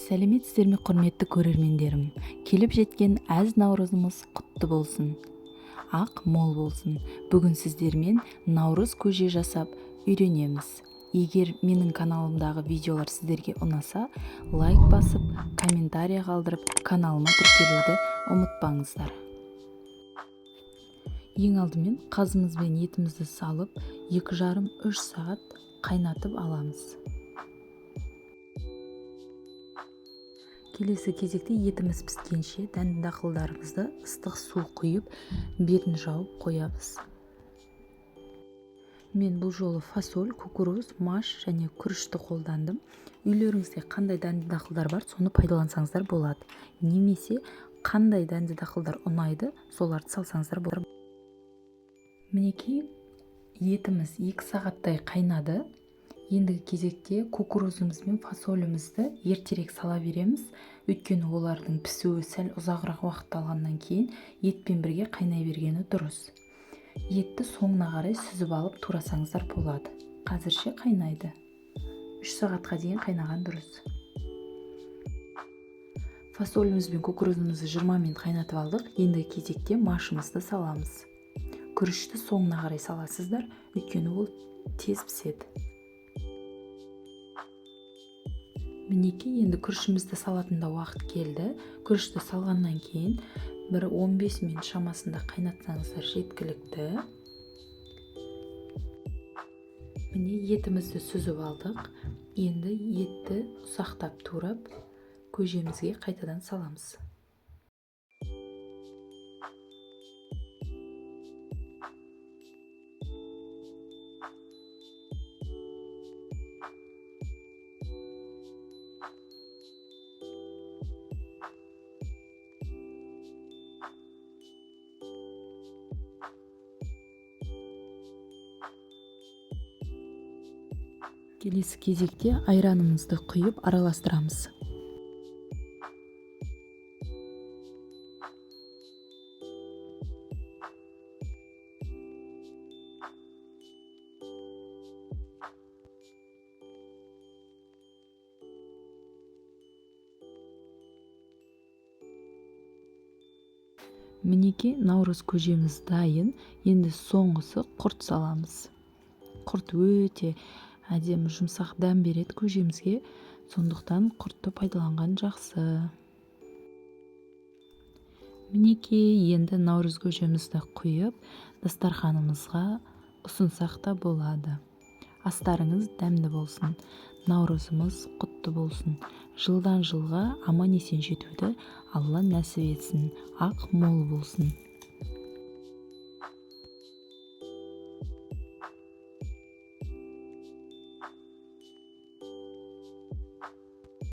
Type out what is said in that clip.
Сәлеметсіздер ме, құрметті көрермендерім? Келіп жеткен әз наурызымыз құтты болсын. Ақ мол болсын. Бүгін сіздермен наурыз көже жасап үйренеміз. Егер менің каналымдағы видеолар сіздерге ұнаса, лайк басып, комментария қалдырып, каналыма тіркелуді ұмытпаңыздар. Ең алдымен қазымыз бен етімізді салып, 2,5-3 сағат қайнатып аламыз. Келесі кезекте етіміз піскенше дәнді дақылдарымызды ыстық су құйып, бетін жауып қоямыз. Мен бұл жолы фасоль, кукуруз, маш және күрішті қолдандым. Үйлеріңізде қандай дәнді дақылдар бар, соны пайдалансаңыздар болады. Немесе қандай дәнді дақылдар ұнайды, соларды салсаңыздар болады. Мінекей, етіміз 2 сағаттай қайнады. Ендігі кезекте кукурузымыз бен фасолімізді ертерек сала береміз. Өйткені олардың пісуі сәл ұзағырақ уақыт алғаннан кейін етпен бірге қайнай бергені дұрыс. Етті соңына қарай сүзіп алып турасаңыздар болады. Қазірше қайнайды. 3 сағатқа дейін қайнаған дұрыс. Фасоліміз бен кукурузымызды 20 минут қайнатып алдық. Ендігі кезекте машымызды саламыз. Күрішті соңына қарай саласыздар, өйткені ол тез піседі. Мінекей, енді күрішімізді салатында уақыт келді. Күрішті салғаннан кейін 15 минут шамасында қайнатсаңыздар жеткілікті. Міне, етімізді сүзіп алдық. Енді етті ұсақтап турап, көжемізге қайтадан саламыз. Келесі кезекте айранымызды құйып араластырамыз. Мінекей, наурыз көжеміз дайын. Енді соңғысы құрт саламыз. Құрт өте әдемі жұмсақ дәм береді көжемізге, сондықтан құртты пайдаланған жақсы. Мінекей, енді наурыз көжемізді құйып, дастарханымызға ұсынсақ та болады. Астарыңыз дәмді болсын, наурызымыз құтты болсын. Жылдан жылға аман есен жетуді Алла нәсіп етсін. Ақ мол болсын.